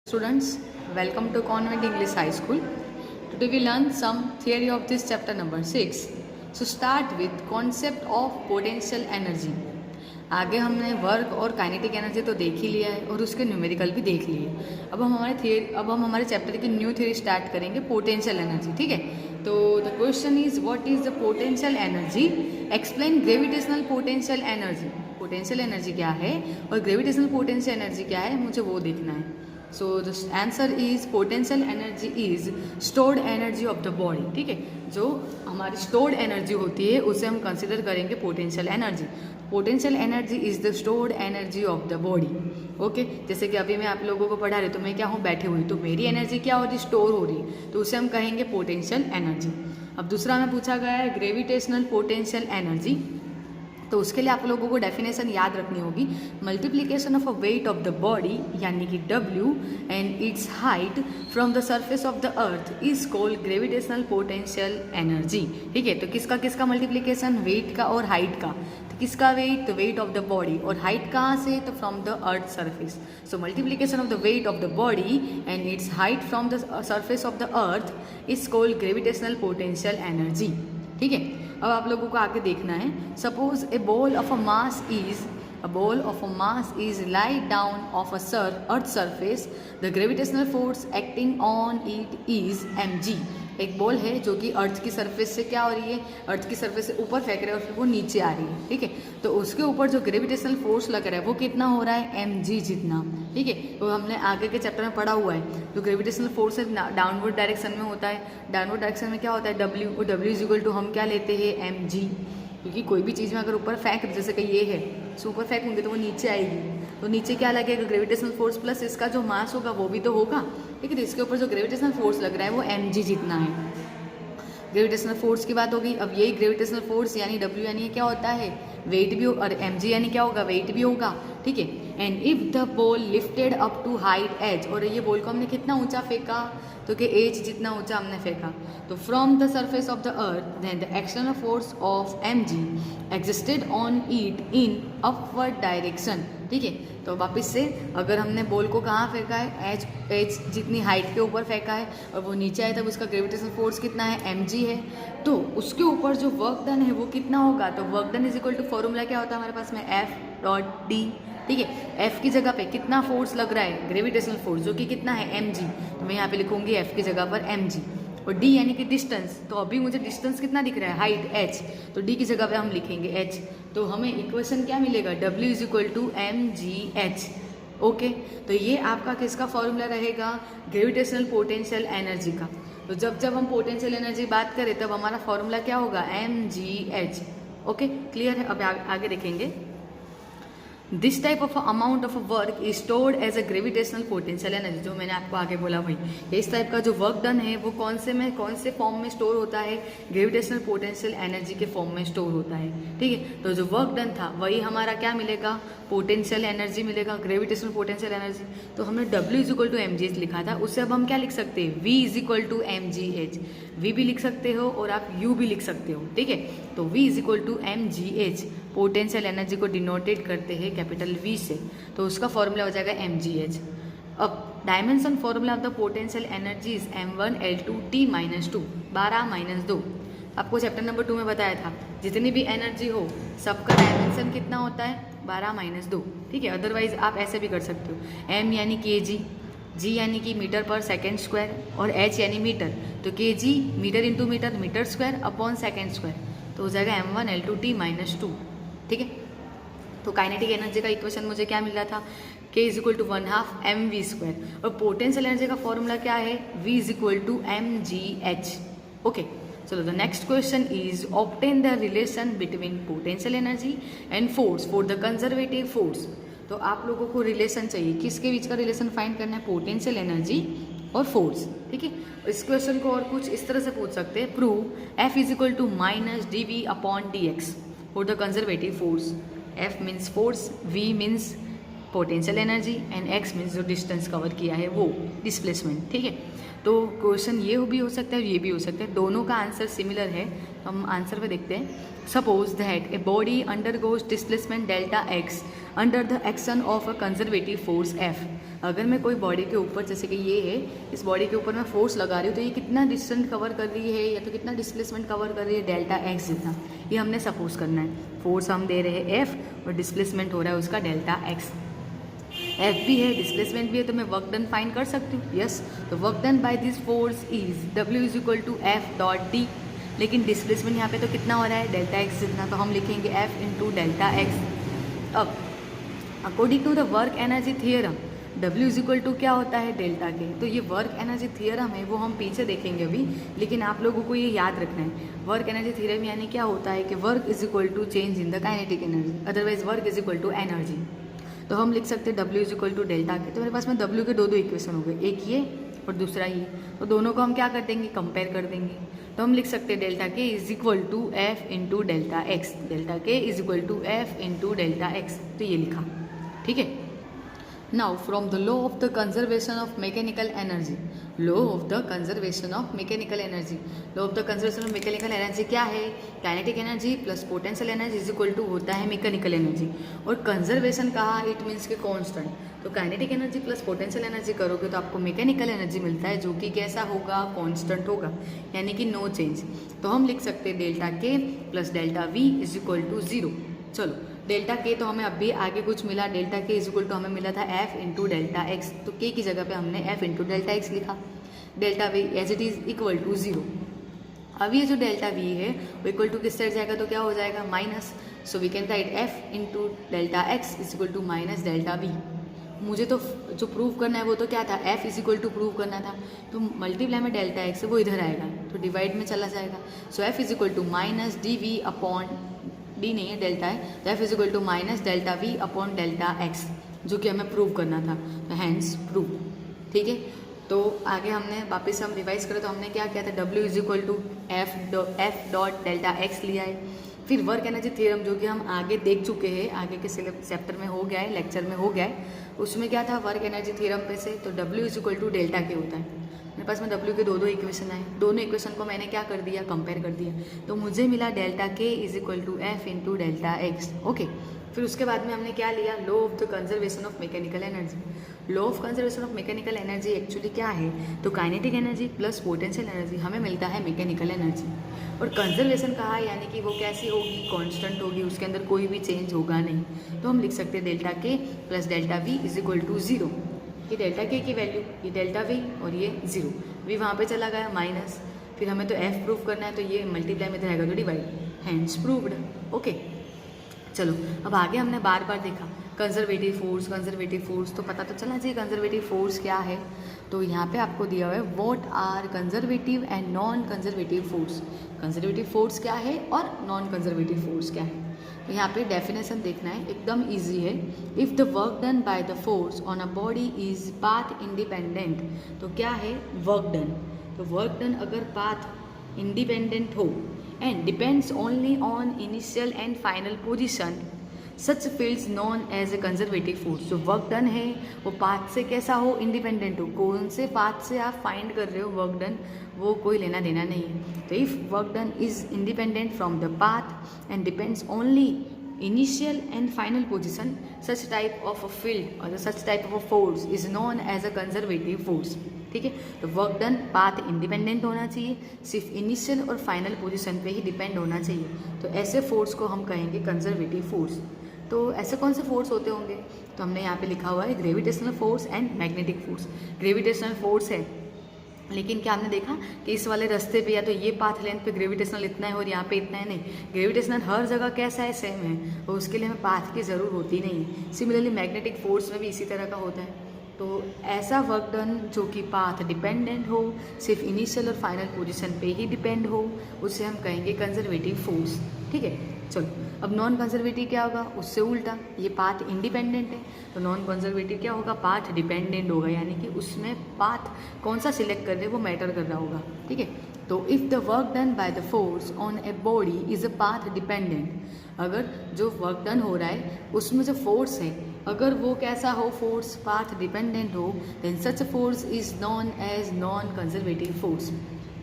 Students, welcome to Convent English High School. Today we learn some theory of this chapter number 6. So start with concept of potential energy. आगे हमने work और kinetic energy तो देख ही लिया है और उसके न्यूमेरिकल भी देख लिए। अब हम हमारे चैप्टर की न्यू थ्योरी स्टार्ट करेंगे, पोटेंशियल एनर्जी। ठीक है, तो the question is what is the potential energy, explain gravitational potential energy. Potential energy क्या है और ग्रेविटेशनल पोटेंशियल एनर्जी क्या है, मुझे वो देखना है। So the answer is potential energy is stored energy of the body. ठीक है, जो हमारी स्टोर्ड एनर्जी होती है उसे हम कंसिडर करेंगे potential energy. Potential energy is the stored energy of the body. Okay, जैसे कि अभी मैं आप लोगों को पढ़ा रही, तो मैं क्या हूँ, बैठी हुई, तो मेरी एनर्जी क्या हो रही, स्टोर हो रही, तो उसे हम कहेंगे पोटेंशियल एनर्जी। अब दूसरा में पूछा गया है ग्रेविटेशनल पोटेंशियल एनर्जी, तो उसके लिए आप लोगों को डेफिनेशन याद रखनी होगी। Multiplication of a wait of the body यानी कि W and its height from the surface of the earth is called gravitational potential energy. ठीक है, तो किसका किसका मल्टीप्लिकेशन, वेट का और हाइट का। तो किसका वेट, तो वेट ऑफ द बॉडी, और हाइट कहाँ से, तो from the earth surface. So multiplication of the weight of the body and its height from the surface of the earth is called gravitational potential energy. ठीक है, अब आप लोगों को आगे देखना है। Suppose a ball of a mass is laid down of earth surface, the gravitational force acting on it is mg। एक बॉल है जो कि अर्थ की सरफेस से क्या हो रही है, अर्थ की सरफेस से ऊपर फेंक रहे हैं और फिर वो नीचे आ रही है। ठीक है, तो उसके ऊपर जो ग्रेविटेशनल फोर्स लग रहा है वो कितना हो रहा है, mg जितना। ठीक है, तो हमने आगे के चैप्टर में पढ़ा हुआ है, जो ग्रेविटेशनल फोर्स है डाउनवर्ड डायरेक्शन में होता है। डाउनवर्ड डायरेक्शन में क्या होता है, W, और W इज इक्वल टू हम क्या लेते हैं, mg। क्योंकि कोई भी चीज़ में अगर ऊपर फेंक, जैसे कि ये है, सो ऊपर फेंकूंगे तो वो नीचे आएगी, तो नीचे क्या लगेगा, ग्रेविटेशनल फोर्स प्लस इसका जो मास होगा वो भी तो होगा। ठीक है, तो इसके ऊपर जो ग्रेविटेशनल फोर्स लग रहा है वो mg जितना है। ग्रेविटेशनल फोर्स की बात होगी। अब यही ग्रेविटेशनल फोर्स यानी W यानी क्या होता है, वेट भी, और mg यानी क्या होगा, वेट भी होगा। ठीक है, and if the ball lifted up to height h, और ये बॉल को हमने कितना ऊंचा फेंका, तो कि h जितना ऊंचा हमने फेंका, तो from the surface of the earth then the external force of mg existed on it in upward direction. ठीक है, तो वापस से अगर हमने बॉल को कहाँ फेंका है, h जितनी हाइट के ऊपर फेंका है और वो नीचे आया तब उसका ग्रेविटेशनल फोर्स कितना है, mg है, तो उसके ऊपर जो वर्क डन है वो कितना होगा, तो work done is equal to formula क्या होता है हमारे पास में, F.d। ठीक है, F की जगह पे कितना फोर्स लग रहा है, ग्रेविटेशनल फोर्स, जो कि कितना है, mg, तो मैं यहाँ पे लिखूंगी F की जगह पर mg, और d यानी कि डिस्टेंस, तो अभी मुझे डिस्टेंस कितना दिख रहा है, हाइट h, तो d की जगह पे हम लिखेंगे h, तो हमें इक्वेशन क्या मिलेगा, W is equal to mgh। Okay, तो ये आपका किसका फॉर्मूला रहेगा, ग्रेविटेशनल पोटेंशियल एनर्जी का। तो जब जब हम पोटेंशियल एनर्जी बात करें तब हमारा फॉर्मूला क्या होगा, mgh। ओके, क्लियर है। अब आगे देखेंगे। This type of amount of work is stored as a gravitational potential energy, जो मैंने आपको आगे बोला वही, इस टाइप का जो वर्क डन है वो कौन से फॉर्म में स्टोर होता है, ग्रेविटेशनल पोटेंशियल एनर्जी के फॉर्म में स्टोर होता है। ठीक है, तो जो वर्क डन था वही हमारा क्या मिलेगा, पोटेंशियल एनर्जी मिलेगा, ग्रेविटेशनल पोटेंशियल एनर्जी। तो हमने W is equal to mgh लिखा था, उससे अब हम क्या लिख सकते हैं, V is equal to mgh। V भी लिख सकते हो और आप U भी लिख सकते हो। ठीक है, तो V is equal to mgh, potential energy को डिनोटेड करते हैं कैपिटल V से, तो उसका फॉर्मूला हो जाएगा mgh। अब dimension formula of the potential energy is m1L2T-2, 12-2। आपको चैप्टर नंबर 2 में बताया था, जितनी भी एनर्जी हो सबका डायमेंशन कितना होता है, 12-2। ठीक है, अदरवाइज आप ऐसे भी कर सकते हो, m यानी kg, g यानी कि मीटर पर सेकेंड स्क्वायर, और h यानी मीटर, तो kg metre into metre, metre square upon second square, तो हो जाएगा m1L2T-2। ठीक है, तो काइनेटिक एनर्जी का इक्वेशन मुझे क्या मिल रहा था, k is equal to 1/2 mv², और पोटेंशियल एनर्जी का फॉर्मूला क्या है, v is equal to mgh। Okay, चलो the next question is obtain the relation between potential energy and force for the conservative force. तो आप लोगों को रिलेशन चाहिए, किसके बीच का रिलेशन फाइंड करना है, पोटेंशियल एनर्जी और फोर्स। ठीक है, इस क्वेश्चन को और कुछ इस तरह से पूछ सकते हैं, prove F is equal to -dv/dx for the conservative force. F means force, V means potential energy, and x means जो डिस्टेंस कवर किया है वो डिस्प्लेसमेंट। ठीक है, तो क्वेश्चन ये भी हो सकता है और ये भी हो सकता है, दोनों का आंसर सिमिलर है। हम आंसर पे देखते हैं। Suppose that A body undergoes displacement delta x under the action of a conservative force F। अगर मैं कोई बॉडी के ऊपर, जैसे कि ये है, इस बॉडी के ऊपर मैं फोर्स लगा रही हूँ तो ये कितना डिस्टेंस कवर कर रही है या तो कितना डिस्प्लेसमेंट कवर कर रही है, डेल्टा एक्स जितना, ये हमने सपोज करना है। फोर्स हम दे रहे हैं एफ और डिस्प्लेसमेंट हो रहा है उसका डेल्टा एक्स। एफ भी है, डिस्प्लेसमेंट भी है, तो मैं वर्क डन फाइंड कर सकती हूँ। यस, तो work done by this force is W is equal to F dot D, लेकिन डिस्प्लेसमेंट यहाँ पे तो कितना हो रहा है, डेल्टा एक्स जितना, तो हम लिखेंगे एफ इंटू डेल्टा एक्स। अब according to the work energy theorem W is equal to क्या होता है, डेल्टा के। तो ये वर्क एनर्जी थियरम है वो हम पीछे देखेंगे अभी, लेकिन आप लोगों को ये याद रखना है। वर्क एनर्जी थियरम यानी क्या होता है कि work is equal to change in the kinetic energy, otherwise work is equal to energy. तो हम लिख सकते हैं W is equal to delta K. तो मेरे पास में W के दो इक्वेशन हो गए, एक ये और दूसरा ये, तो दोनों को हम क्या कर देंगे, कंपेयर कर देंगे। तो हम लिख सकते हैं delta K is equal to F into delta X, delta K is equal to F into delta X, तो ये लिखा, ठीक है। Now from the law of the conservation of mechanical energy, law of the conservation of mechanical energy, law of the conservation of mechanical energy क्या है, kinetic energy plus potential energy is equal to होता है mechanical energy. और conservation कहा, it means K constant, तो kinetic energy plus potential energy करोगे तो आपको मैकेनिकल एनर्जी मिलता है, जो कि कैसा होगा, कांस्टेंट होगा, यानी कि नो चेंज। तो हम लिख सकते हैं delta K plus delta V is equal to 0। चलो, डेल्टा के तो हमें अभी आगे कुछ मिला, delta K is equal to हमें मिला था एफ इंटू डेल्टा एक्स, तो के की जगह पे हमने एफ इंटू डेल्टा एक्स लिखा। Delta V as it is equal to 0। अब ये जो डेल्टा वी है वो इक्वल टू किस साइड जाएगा, तो क्या हो जाएगा, minus. So we can write F into delta X is equal to minus delta V. मुझे तो जो प्रूव करना है वो तो क्या था, F is equal to prove करना था, तो मल्टीप्लाई में डेल्टा एक्स वो इधर आएगा तो डिवाइड में चला जाएगा। So F is equal to minus D V upon, D नहीं है डेल्टा है, तो F is equal to minus delta V upon delta X, जो कि हमें प्रूव करना था, तो हैंस प्रूव, ठीक है। तो आगे हमने वापस हम रिवाइज करें तो हमने क्या किया था, W is equal to F dot delta X लिया है। फिर वर्क एनर्जी थ्योरम जो कि हम आगे देख चुके हैं, आगे के चैप्टर में हो गया है, लेक्चर में हो गया है, उसमें क्या था, वर्क एनर्जी थ्योरम पे से तो W is equal to delta K होता है। मेरे पास में W के दो इक्वेशन आए, दोनों इक्वेशन को मैंने क्या कर दिया, कंपेयर कर दिया, तो मुझे मिला delta K is equal to F into delta X, okay. फिर उसके बाद में हमने क्या लिया, law of the conservation of mechanical energy. Law of conservation of mechanical energy actually क्या है, तो kinetic energy plus potential energy हमें मिलता है मैकेनिकल एनर्जी। और कंजर्वेशन कहा है यानी कि वो कैसी होगी, कांस्टेंट होगी, उसके अंदर कोई भी चेंज होगा नहीं। तो हम लिख सकते हैं delta K plus delta V is equal to 0। ये डेल्टा के की वैल्यू, ये डेल्टा वी और ये 0, वी वहाँ पे चला गया माइनस। फिर हमें तो एफ प्रूव करना है, तो ये मल्टीप्लाई में रहेगा तो डिवाइड, हैंस प्रूव्ड, ओके। चलो, अब आगे हमने बार बार देखा कंजर्वेटिव फोर्स, तो पता तो चला चाहिए कंजर्वेटिव फोर्स क्या है। तो यहाँ पे आपको दिया हुआ है what are conservative and non conservative force. Conservative force क्या है और नॉन कंजर्वेटिव फोर्स क्या है, तो यहाँ पे डेफिनेशन देखना है, एकदम इजी है। If the work done by the force on a body is path independent, तो क्या है, वर्क डन, तो वर्क डन अगर पाथ इंडिपेंडेंट हो and depends only on initial and final position, such fields known as a conservative force. जो work done है वो path से कैसा हो, इंडिपेंडेंट हो, कौन से पाथ से आप फाइंड कर रहे हो वर्क डन, वो कोई लेना देना नहीं है। तो if work done is independent from the path and depends only initial and final position, such type of a field or such type of a force is known as a conservative force, ठीक है। तो work done path independent होना चाहिए, सिर्फ initial और final position पे ही depend होना चाहिए, तो ऐसे फोर्स को हम कहेंगे कंजर्वेटिव फोर्स। तो ऐसे कौन से फोर्स होते होंगे, तो हमने यहाँ पे लिखा हुआ है gravitational force and magnetic force. Gravitational force है, लेकिन क्या हमने देखा कि इस वाले रास्ते पे या तो ये पाथ लेंथ पे ग्रेविटेशनल इतना है और यहाँ पे इतना है, नहीं, ग्रेविटेशनल हर जगह कैसा है, सेम है, और उसके लिए हमें पाथ की ज़रूर होती नहीं है। सिमिलरली मैग्नेटिक फोर्स में भी इसी तरह का होता है। तो ऐसा वर्क डन जो कि पाथ डिपेंडेंट हो, सिर्फ इनिशियल और फाइनल पोजीशन पे ही डिपेंड हो, उसे हम कहेंगे कंजर्वेटिव फोर्स, ठीक है। चलो, अब नॉन कंजर्वेटिव क्या होगा, उससे उल्टा, ये पाथ इंडिपेंडेंट है, तो नॉन कंजर्वेटिव क्या होगा, पाथ डिपेंडेंट होगा, यानी कि उसमें पाथ कौन सा सिलेक्ट कर रहे हैं वो मैटर कर रहा होगा, ठीक है। तो if the work done by the force on a body is a path dependent, अगर जो वर्क डन हो रहा है उसमें जो फोर्स है, अगर वो कैसा हो, फोर्स पाथ डिपेंडेंट हो, then such force is known as non conservative force.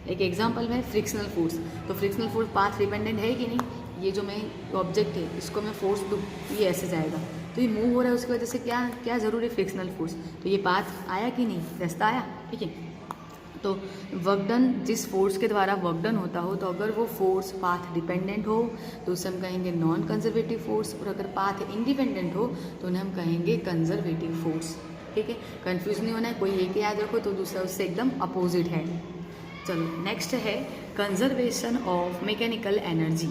एक एग्जांपल में फ्रिक्शनल फोर्स, तो फ्रिक्शनल फोर्स पाथ डिपेंडेंट है कि नहीं, ये जो मैं ऑब्जेक्ट है इसको मैं फोर्स दूँ, ये ऐसे जाएगा, तो ये मूव हो रहा है, उसकी वजह से क्या क्या ज़रूरी है, फ्रिक्शनल फोर्स। तो ये पाथ आया कि नहीं, रास्ता आया, ठीक है। तो वर्क डन, जिस फोर्स के द्वारा वर्क डन होता हो, तो अगर वो फोर्स पाथ डिपेंडेंट हो तो उसे हम कहेंगे नॉन कंजर्वेटिव फोर्स, और अगर पाथ इंडिपेंडेंट हो तो उन्हें हम कहेंगे कंजर्वेटिव फोर्स, ठीक है। कंफ्यूज नहीं होना है, कोई एक याद रखो तो दूसरा उससे एकदम अपोजिट है। चलो नेक्स्ट है कंजर्वेशन ऑफ मैकेनिकल एनर्जी।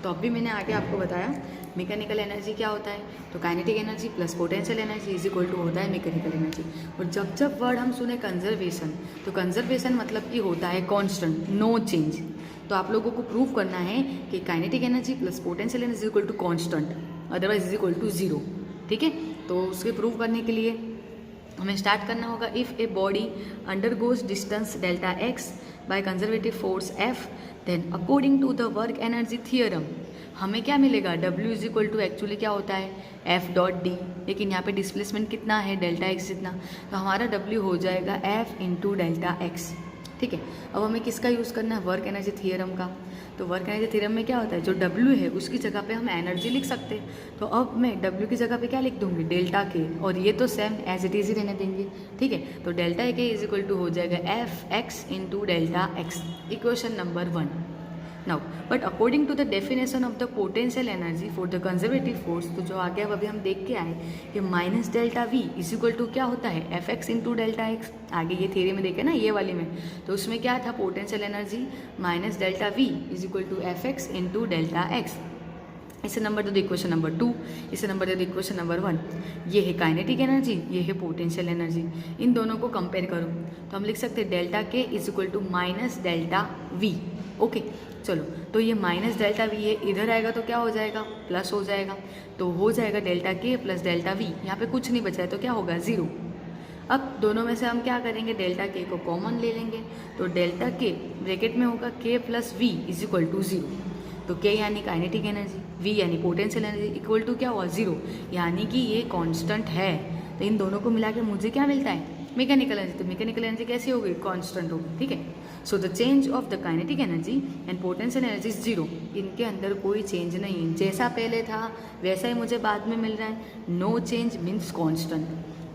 तो अभी मैंने आगे आपको बताया मैकेनिकल एनर्जी क्या होता है, तो kinetic energy plus potential energy is equal to होता है मैकेनिकल एनर्जी। और जब जब वर्ड हम सुने कंजर्वेशन, तो कंजर्वेशन मतलब कि होता है कांस्टेंट, नो चेंज। तो आप लोगों को प्रूव करना है कि kinetic energy plus potential energy is equal to constant, otherwise is equal to zero, ठीक है। तो उसके प्रूव करने के लिए हमें स्टार्ट करना होगा, if a body undergoes distance delta x by conservative force F, then according to the work energy theorem हमें क्या मिलेगा, W is equal to actually क्या होता है F डॉट डी, लेकिन यहाँ पे डिस्प्लेसमेंट कितना है डेल्टा एक्स जितना, तो हमारा W हो जाएगा F इंटू डेल्टा एक्स, ठीक है। अब हमें किसका यूज़ करना है, वर्क एनर्जी थियरम का। तो वर्क एनर्जी थ्योरम में क्या होता है, जो W है उसकी जगह पे हम एनर्जी लिख सकते हैं। तो अब मैं W की जगह पे क्या लिख दूंगी, डेल्टा के, और ये तो सेम एज इट इज़ ही रहने देंगे, ठीक है। तो delta K is equal to हो जाएगा F x into delta x, equation number 1। Now but according to the definition of the potential energy for the conservative force, तो जो आगे अब अभी हम देख के आए कि minus delta V is equal to क्या होता है, F x into delta x. आगे ये थ्योरी में देखे ना, ये वाली में, तो उसमें क्या था, potential energy minus delta V is equal to F x into delta x. इसे नंबर दे दो इक्वेशन नंबर 2, इसे नंबर दे दो इक्वेशन नंबर 1। ये है काइनेटिक एनर्जी, ये है पोटेंशियल एनर्जी। इन दोनों को कंपेयर करो तो हम लिख सकते हैं delta K is equal to minus delta V, okay. चलो तो ये माइनस डेल्टा वी है, इधर आएगा तो क्या हो जाएगा, प्लस हो जाएगा, तो हो जाएगा delta K plus delta we. यहाँ पे कुछ नहीं बचा है तो क्या होगा, ज़ीरो। अब दोनों में से हम क्या करेंगे, डेल्टा के को कॉमन ले लेंगे, तो डेल्टा के ब्रैकेट में होगा K plus V is equal to zero. तो के यानी काइनेटिक एनर्जी, वी यानी पोटेंशियल एनर्जी, इक्वल टू क्या हुआ, ज़ीरो, यानी कि ये कांस्टेंट है। तो इन दोनों को मिला के मुझे क्या मिलता है, मैकेनिकल एनर्जी। तो मैकेनिकल एनर्जी कैसी होगी, कांस्टेंट होगी, ठीक है। So the change of the kinetic energy and potential energy is zero, इनके अंदर कोई चेंज नहीं है, जैसा पहले था वैसा ही मुझे बाद में मिल रहा है। No change means constant,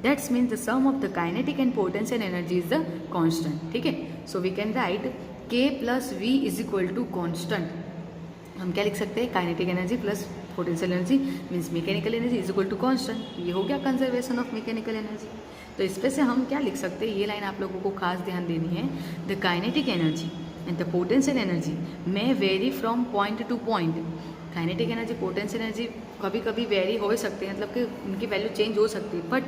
that's means the sum of the kinetic and potential energy is the constant, ठीक है। So we can write K plus V is equal to constant. हम क्या लिख सकते हैं, kinetic energy plus potential energy means mechanical energy is equal to constant. ये हो गया कंजर्वेशन ऑफ मैकेनिकल एनर्जी। तो इस पे से हम क्या लिख सकते हैं, ये लाइन आप लोगों को खास ध्यान देनी है, the kinetic energy and the potential energy may very from point two point. Kinetic energy potential energy कभी कभी वेरी हो सकते हैं, मतलब कि उनकी वैल्यू चेंज हो सकती है, but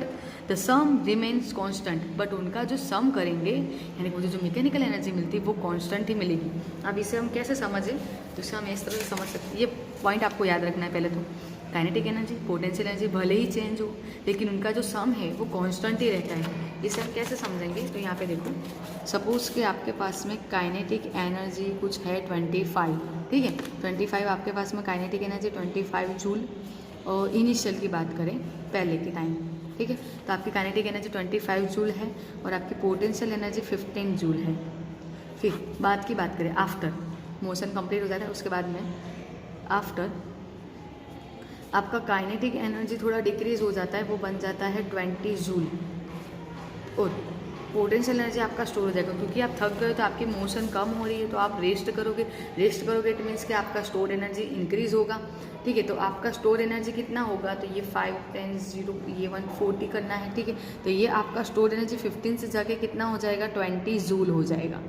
the sum remains constant. But उनका जो सम करेंगे यानी मुझे जो मैकेनिकल एनर्जी मिलती है वो कांस्टेंट ही मिलेगी। अब इसे हम कैसे समझें, तो इसे हम इस तरह से समझ सकते हैं, ये पॉइंट आपको याद रखना है पहले तो, काइनेटिक एनर्जी पोटेंशियल एनर्जी भले ही चेंज हो लेकिन उनका जो सम है वो कांस्टेंट ही रहता है। इसे हम कैसे समझेंगे, तो यहाँ पे देखो, सपोज कि आपके पास में काइनेटिक एनर्जी कुछ है 25, ठीक है, 25 आपके पास में काइनेटिक एनर्जी 25 जूल, और इनिशियल की बात करें पहले के टाइम, ठीक है, तो आपकी काइनेटिक एनर्जी 25 जूल है और आपकी पोटेंशियल एनर्जी 15 जूल है। फिर बाद की बात करें, आफ्टर मोशन कंप्लीट हो जाता है उसके बाद में आफ्टर आपका काइनेटिक एनर्जी थोड़ा डिक्रीज हो जाता है, वो बन जाता है 20 जूल, और पोटेंशियल एनर्जी आपका स्टोर हो जाएगा। क्योंकि आप थक गए तो आपकी मोशन कम हो रही है तो आप रेस्ट करोगे इट मीन्स कि आपका स्टोर एनर्जी इंक्रीज होगा, ठीक है। तो आपका स्टोर एनर्जी कितना होगा, तो ये 5 10 0 ये 140 करना है, ठीक है। तो ये आपका स्टोर एनर्जी 15 से जाके कितना हो जाएगा, 20 जूल हो जाएगा।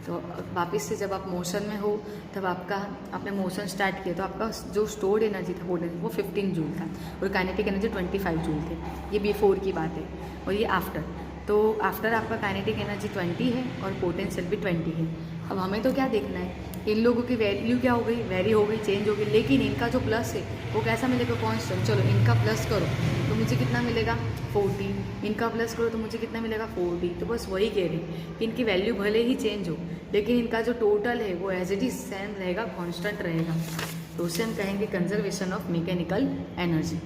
तो वापस से जब आप मोशन में हो तब आपने मोशन स्टार्ट किया तो आपका जो स्टोर्ड एनर्जी था वो 15 जूल था और काइनेटिक एनर्जी 25 जूल थे। ये बिफोर की बात है। और ये आफ्टर, तो आफ्टर आपका काइनेटिक एनर्जी 20 है और पोटेंशियल भी 20 है। अब हमें तो क्या देखना है, इन लोगों की वैल्यू क्या हो गई, वेरी हो गई, चेंज हो गई, लेकिन इनका जो प्लस है वो कैसा मिलेगा, कांस्टेंट। चलो इनका प्लस करो तो मुझे कितना मिलेगा 40, इनका प्लस करो तो मुझे कितना मिलेगा 40। तो बस वही कह रहे हैं कि इनकी वैल्यू भले ही चेंज हो लेकिन इनका जो टोटल है वो एज इट इज सेम रहेगा, कांस्टेंट रहेगा। तो उससे हम कहेंगे कंजर्वेशन ऑफ मैकेनिकल एनर्जी।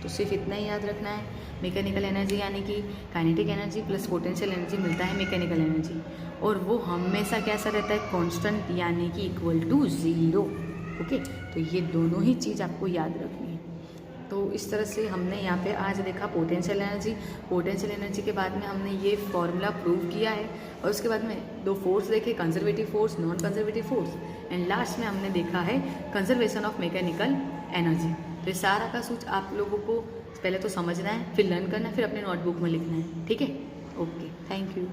तो सिर्फ इतना ही याद रखना है, मैकेनिकल एनर्जी यानी कि kinetic energy plus potential energy मिलता है मैकेनिकल एनर्जी, और वो हमेशा कैसा रहता है, कांस्टेंट यानी कि इक्वल टू 0, ओके। तो ये दोनों ही चीज़ आपको याद रखनी है। तो इस तरह से हमने यहाँ पे आज देखा पोटेंशियल एनर्जी। पोटेंशियल एनर्जी के बाद में हमने ये फॉर्मूला प्रूव किया है और उसके बाद में दो फोर्स देखे, conservative force, non conservative force, and last में हमने देखा है कंजर्वेशन ऑफ मैकेनिकल एनर्जी। तो ये सारा का सूच आप लोगों को पहले तो समझना है, फिर लर्न करना है, फिर अपने नोटबुक में लिखना है। ठीक है, ओके, थैंक यू।